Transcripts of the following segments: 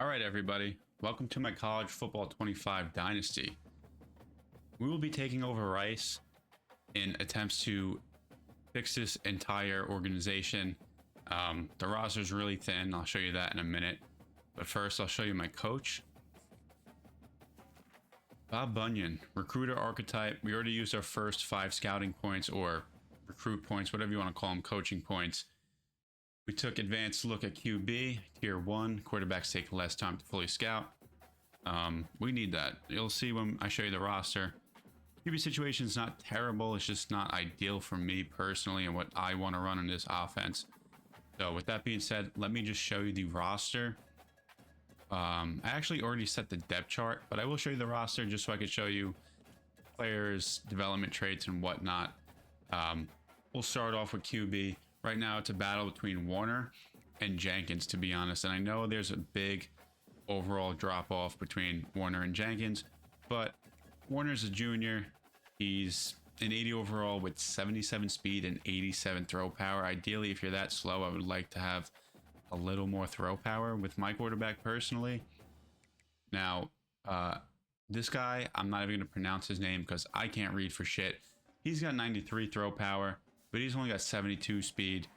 All right, everybody. Welcome to my College Football 25 Dynasty. We will be taking over Rice in attempts to fix this entire organization. The roster is really thin. I'll show you that in a minute. But first, I'll show you my coach. Bob Bunyan, recruiter archetype. We already used our first 5 scouting points or recruit points, whatever you want to call them, coaching points. We took advanced look at QB, tier 1. Quarterbacks take less time to fully scout. We need that. You'll see when I show you the roster. QB situation is not terrible. It's just not ideal for me personally and what I want to run in this offense. So with that being said, let me just show you the roster. I actually already set the depth chart, but I will show you the roster just so I could show you players, development traits, and whatnot. We'll start off with QB. Right now, it's a battle between Warner and Jenkins, to be honest. And I know there's a big overall drop-off between Warner and Jenkins, but Warner's a junior. He's an 80 overall with 77 speed and 87 throw power. Ideally, if you're that slow, I would like to have a little more throw power with my quarterback personally. Now, this guy, I'm not even going to pronounce his name because I can't read for shit. He's got 93 throw power, but he's only got 72 speed.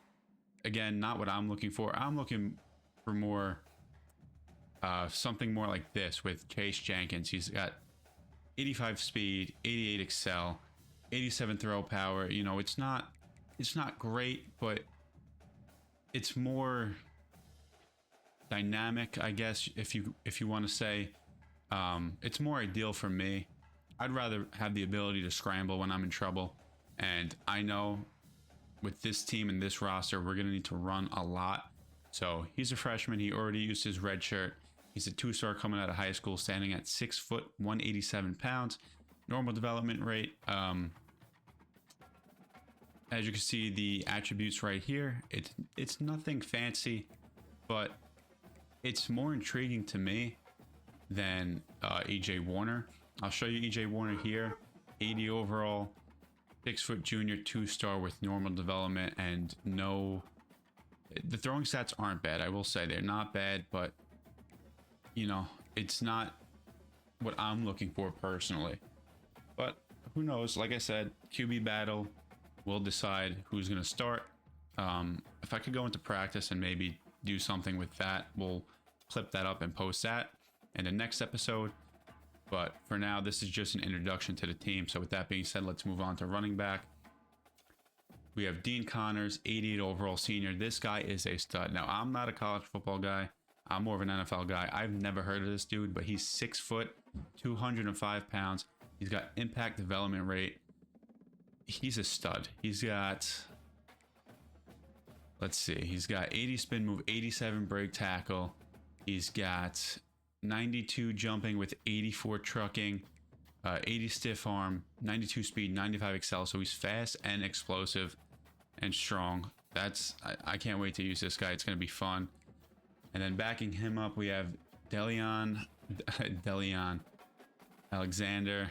Again, not what I'm looking for. I'm looking for more, something more like this with Chase Jenkins. He's got 85 speed, 88 excel, 87 throw power. You know, it's not great, but it's more dynamic, I guess, if you want to say. It's more ideal for me. I'd rather have the ability to scramble when I'm in trouble, and I know with this team and this roster, we're going to need to run a lot. So he's a freshman. He already used his red shirt. He's a 2-star coming out of high school, standing at 6 foot, 187 pounds. Normal development rate. As you can see, the attributes right here, it's nothing fancy, but it's more intriguing to me than EJ Warner. I'll show you EJ Warner here. 80 overall. 6 foot junior, 2-star with normal development and no. The throwing stats aren't bad. I will say they're not bad, but you know, it's not what I'm looking for personally. But who knows? Like I said, QB battle will decide who's going to start. If I could go into practice and maybe do something with that, we'll clip that up and post that in the next episode. But for now, this is just an introduction to the team. So with that being said, let's move on to running back. We have Dean Connors, 88 overall senior. This guy is a stud. Now, I'm not a college football guy. I'm more of an NFL guy. I've never heard of this dude, but he's 6 foot, 205 pounds. He's got impact development rate. He's a stud. He's got, let's see, he's got 80 spin move, 87 break tackle. He's got 92 jumping with 84 trucking, 80 stiff arm, 92 speed, 95 excel. So he's fast and explosive and strong. I can't wait to use this guy. It's going to be fun. And then backing him up, we have Delion Alexander.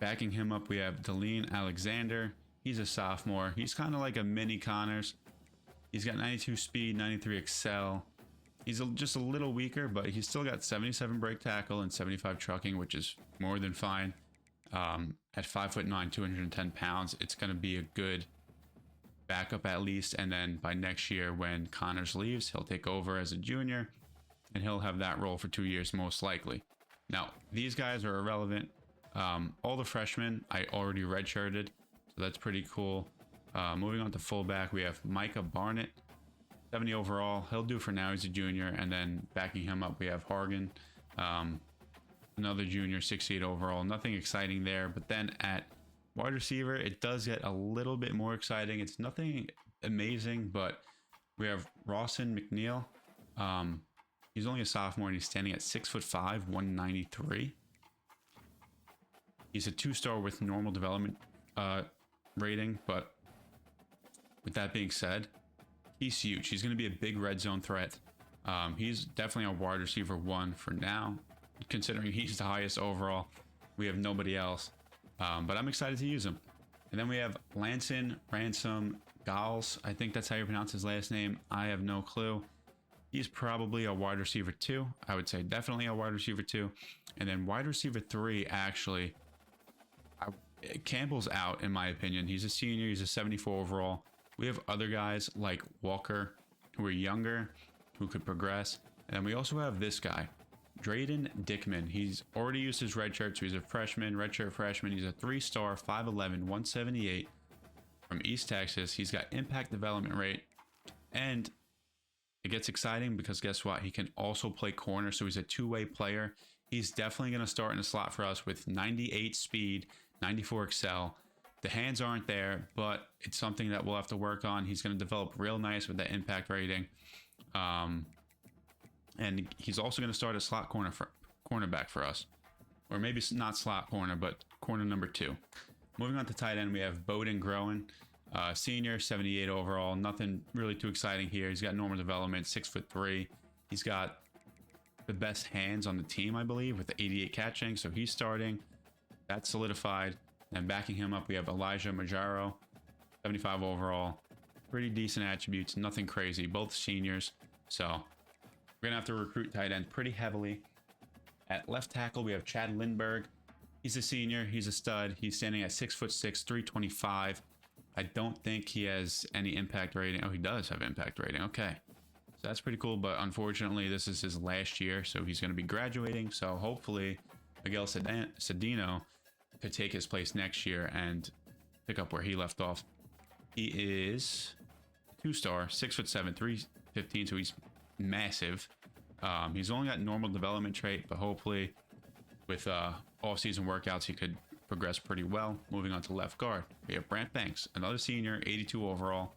Backing him up, we have Delion Alexander. He's a sophomore. He's kind of like a mini Connors. He's got 92 speed, 93 excel. He's just a little weaker, but he's still got 77 break tackle and 75 trucking, which is more than fine. At 5'9", 210 pounds, it's going to be a good backup at least. And then by next year, when Connors leaves, he'll take over as a junior, and he'll have that role for 2 years most likely. Now, these guys are irrelevant. All the freshmen I already redshirted, so that's pretty cool. Moving on to fullback, we have Micah Barnett, 70 overall. He'll do for now. He's a junior. And then backing him up, we have Hargan, another junior, 68 overall. Nothing exciting there. But then at wide receiver, it does get a little bit more exciting. It's nothing amazing, but we have Rawson McNeil. He's only a sophomore, and he's standing at 6'5", 193. He's a 2-star with normal development rating, but with that being said, he's huge. He's going to be a big red zone threat. He's definitely a wide receiver 1 for now, considering he's the highest overall. We have nobody else, but I'm excited to use him. And then we have Lanson Ransom Gals, I think that's how you pronounce his last name. I have no clue. He's probably a wide receiver 2. I would say definitely a wide receiver 2. And then wide receiver 3, actually, Campbell's out in my opinion. He's a senior. He's a 74 overall. We have other guys like Walker who are younger, who could progress. And then we also have this guy, Drayden Dickman. He's already used his red shirt, so he's a freshman, redshirt freshman. He's a 3-star, 5'11", 178 from East Texas. He's got impact development rate, and it gets exciting because guess what? He can also play corner, so he's a two-way player. He's definitely going to start in the slot for us with 98 speed, 94 excel. The hands aren't there, but it's something that we'll have to work on. He's going to develop real nice with that impact rating. And he's also going to start a slot cornerback for us. Or maybe not slot corner, but corner number 2. Moving on to tight end, we have Bowden Groen. Senior, 78 overall. Nothing really too exciting here. He's got normal development, 6'3". He's got the best hands on the team, I believe, with the 88 catching. So he's starting. That's solidified. And backing him up, we have Elijah Majaro, 75 overall. Pretty decent attributes, nothing crazy. Both seniors. So we're going to have to recruit tight end pretty heavily. At left tackle, we have Chad Lindbergh. He's a senior. He's a stud. He's standing at 6'6", 325. I don't think he has any impact rating. Oh, he does have impact rating. Okay. So that's pretty cool. But unfortunately, this is his last year. So he's going to be graduating. So hopefully, Miguel Cedeno could take his place next year and pick up where he left off. He is 2-star, 6'7", 315. So he's massive. He's only got normal development trait, but hopefully with off-season workouts, he could progress pretty well. Moving on to left guard, we have Brant Banks, another senior, 82 overall,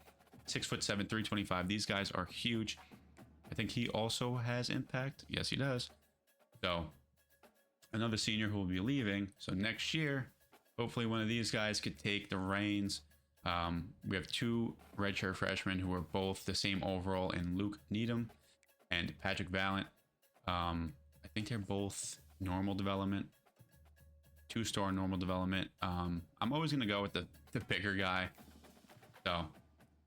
6'7", 325. These guys are huge. I think he also has impact. Yes, he does. So another senior who will be leaving. So next year, hopefully one of these guys could take the reins. We have 2 redshirt freshmen who are both the same overall in Luke Needham and Patrick Vallant. I think they're both normal development, 2-star normal development. I'm always going to go with the bigger guy. So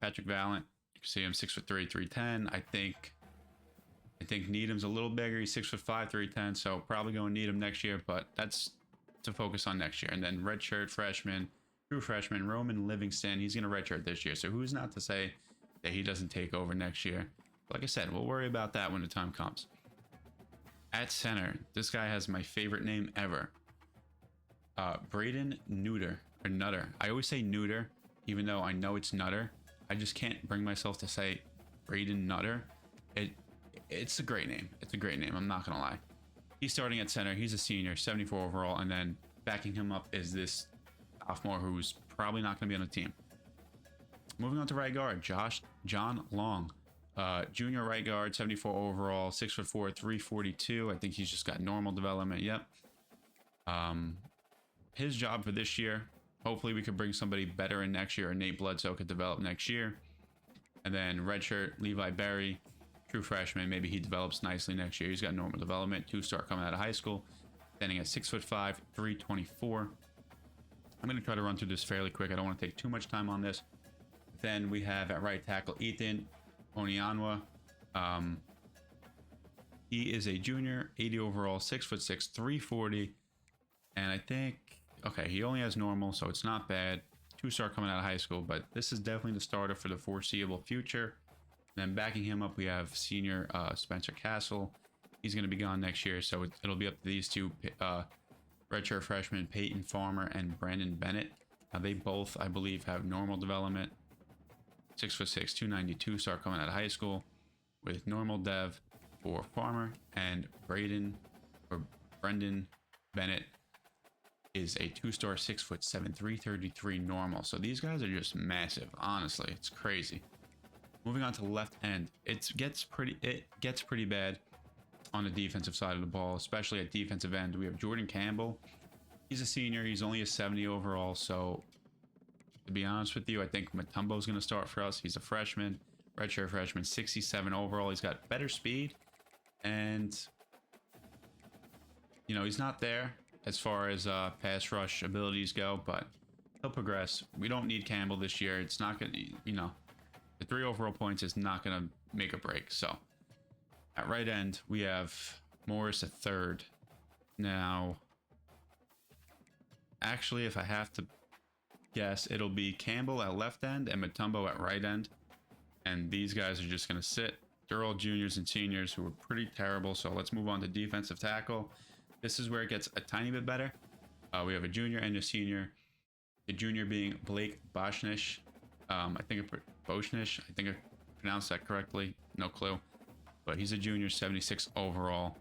Patrick Vallant, you can see him 6'3", 310. I think Needham's a little bigger. He's 6'5", 310. So probably going Needham next year, but that's to focus on next year. And then redshirt freshman, true freshman, Roman Livingston. He's going to redshirt this year. So who's not to say that he doesn't take over next year? Like I said, we'll worry about that when the time comes. At center, this guy has my favorite name ever. Braden Nutter. I always say Nutter, even though I know it's Nutter. I just can't bring myself to say Braden Nutter. It's a great name. It's a great name. I'm not going to lie. He's starting at center. He's a senior, 74 overall. And then backing him up is this sophomore who's probably not going to be on the team. Moving on to right guard, John Long. Junior right guard, 74 overall, 6'4", 342. I think he's just got normal development. Yep. His job for this year, hopefully we could bring somebody better in next year, or Nate Bledsoe could develop next year. And then redshirt Levi Berry, true freshman. Maybe he develops nicely next year. He's got normal development, 2-star coming out of high school, standing at 6'5", 324. I'm going to try to run through this fairly quick. I don't want to take too much time on this. Then we have at right tackle Ethan Onianwa. He is a junior, 80 overall, 6'6", 340. And I think, okay, he only has normal, so it's not bad. 2-star coming out of high school, but this is definitely the starter for the foreseeable future. And then backing him up, we have senior Spencer Castle. He's going to be gone next year, so it'll be up to these 2 redshirt freshmen, Peyton Farmer and Brandon Bennett. Now they both, I believe, have normal development. 6'6", 292, star coming out of high school, with normal dev for Farmer, and Brendan Bennett is a 2-star, 6'7", 333 normal. So these guys are just massive. Honestly, it's crazy. Moving on to the left end, it gets pretty bad on the defensive side of the ball, especially at defensive end. We have Jordan Campbell. He's a senior. He's only a 70 overall. So to be honest with you, I think Matumbo's going to start for us. He's a freshman, redshirt freshman, 67 overall. He's got better speed, and you know, he's not there as far as pass rush abilities go, but He'll progress. We don't need Campbell this year. It's not going to, you know, the 3 overall points is not going to make a break. So at right end, we have Morris at third. Now, actually, if I have to guess, it'll be Campbell at left end and Mutombo at right end. And these guys are just going to sit. They're all juniors and seniors who are pretty terrible. So let's move on to defensive tackle. This is where it gets a tiny bit better. We have a junior and a senior. The junior being Blake Boshnish. I think I pronounced that correctly. No clue. But he's a junior, 76 overall.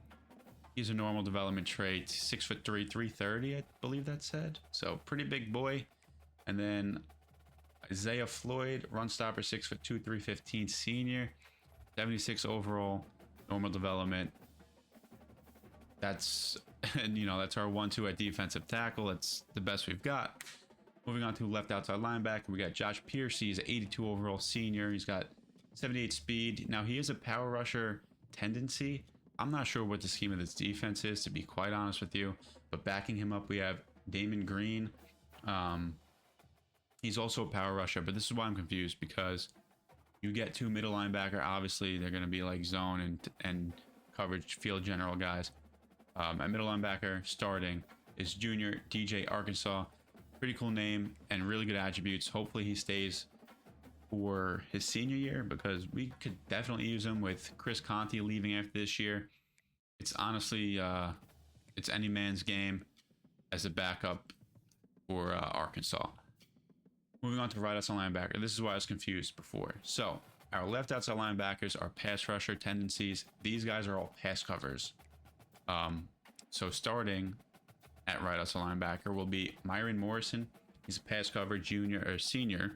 He's a normal development trait, 6'3", 330, I believe that said. So pretty big boy. And then Isaiah Floyd, run stopper, 6'2", 315, senior, 76 overall, normal development. That's, you know, that's our 1-2 at defensive tackle. That's the best we've got. Moving on to left outside linebacker, we got Josh Pierce. He's 82 overall senior. He's got 78 speed. Now, he is a power rusher tendency. I'm not sure what the scheme of this defense is, to be quite honest with you. But backing him up, we have Damon Green. He's also a power rusher, but this is why I'm confused, because you get 2 middle linebacker. Obviously, they're going to be like zone and coverage field general guys. At middle linebacker, starting, is junior DJ Arkansas. Pretty cool name and really good attributes. Hopefully he stays for his senior year, because we could definitely use him with Chris Conte leaving after this year. It's honestly, it's any man's game as a backup for Arkansas. Moving on to right outside linebacker. This is why I was confused before. So our left outside linebackers are pass rusher tendencies. These guys are all pass covers. So starting at right outside linebacker will be Myron Morrison. He's a pass cover junior or senior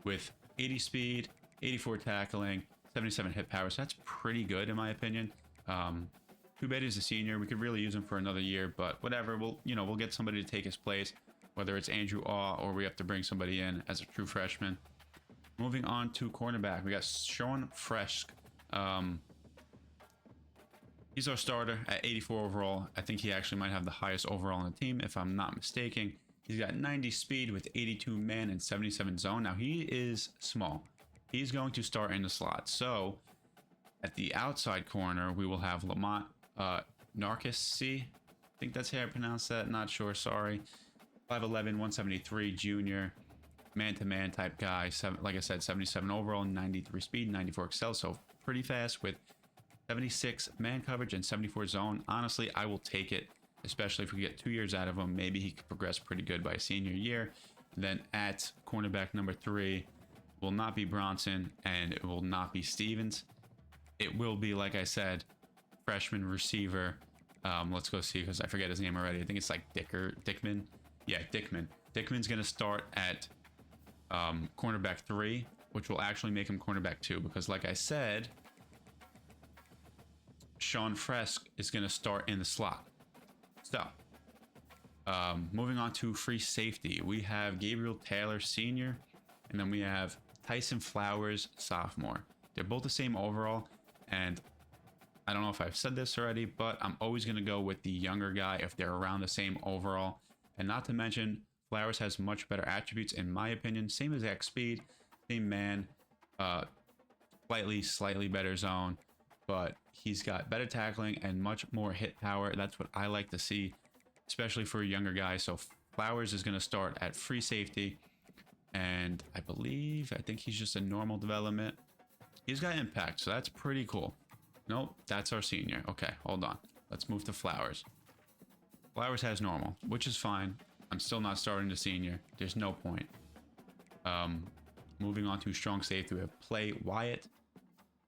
with 80 speed, 84 tackling, 77 hit power. So that's pretty good in my opinion. Too bad he's a senior. We could really use him for another year, but whatever. We'll get somebody to take his place, whether it's Andrew Aw or we have to bring somebody in as a true freshman. Moving on to cornerback, we got Sean Fresk. He's our starter at 84 overall. I think he actually might have the highest overall on the team, if I'm not mistaken. He's got 90 speed with 82 man and 77 zone. Now, he is small. He's going to start in the slot. So, at the outside corner, we will have Lamont Narcissi. I think that's how I pronounce that. Not sure. Sorry. 5'11", 173 junior. Man-to-man type guy. Like I said, 77 overall, 93 speed, 94 excel. So, pretty fast with 76 man coverage and 74 zone. Honestly, I will take it, especially if we get 2 years out of him. Maybe he could progress pretty good by senior year. And then at cornerback number 3 will not be Bronson and it will not be Stevens. It will be, like I said, freshman receiver. Let's go see, because I forget his name already. I think it's like Dickman. Yeah, Dickman. Dickman's going to start at cornerback 3, which will actually make him cornerback 2, because like I said, Sean Fresk is going to start in the slot. So, moving on to free safety, we have Gabriel Taylor, senior, and then we have Tyson Flowers, sophomore. They're both the same overall, and I don't know if I've said this already, but I'm always going to go with the younger guy if they're around the same overall. And not to mention, Flowers has much better attributes, in my opinion. Same exact speed, same man, slightly better zone, but he's got better tackling and much more hit power. That's what I like to see, especially for a younger guy. So Flowers is going to start at free safety, and I think he's just a normal development. He's got impact, so that's pretty cool. Nope, that's our senior. Okay, hold on. Let's move to Flowers. Flowers has normal, which is fine. I'm still not starting the senior. There's no point. Moving on to strong safety, we have Play Wyatt,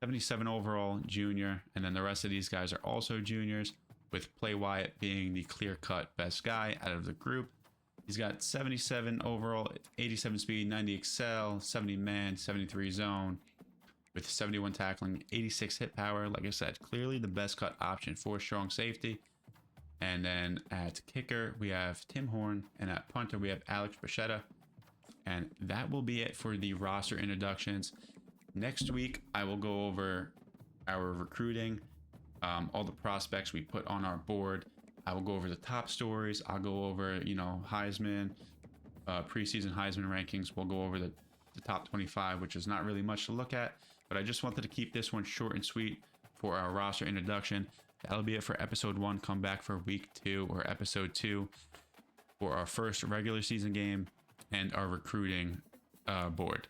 77 overall, junior, and then the rest of these guys are also juniors, with Play Wyatt being the clear-cut best guy out of the group. He's got 77 overall, 87 speed, 90 excel, 70 man, 73 zone, with 71 tackling, 86 hit power. Like I said, clearly the best cut option for strong safety. And then at kicker, we have Tim Horn, and at punter, we have Alex Bichetta. And that will be it for the roster introductions. Next week, I will go over our recruiting, all the prospects we put on our board. I will go over the top stories. I'll go over, Heisman, preseason Heisman rankings. We'll go over the top 25, which is not really much to look at, but I just wanted to keep this one short and sweet for our roster introduction. That'll be it for episode 1. Come back for week 2 or episode 2 for our first regular season game and our recruiting board.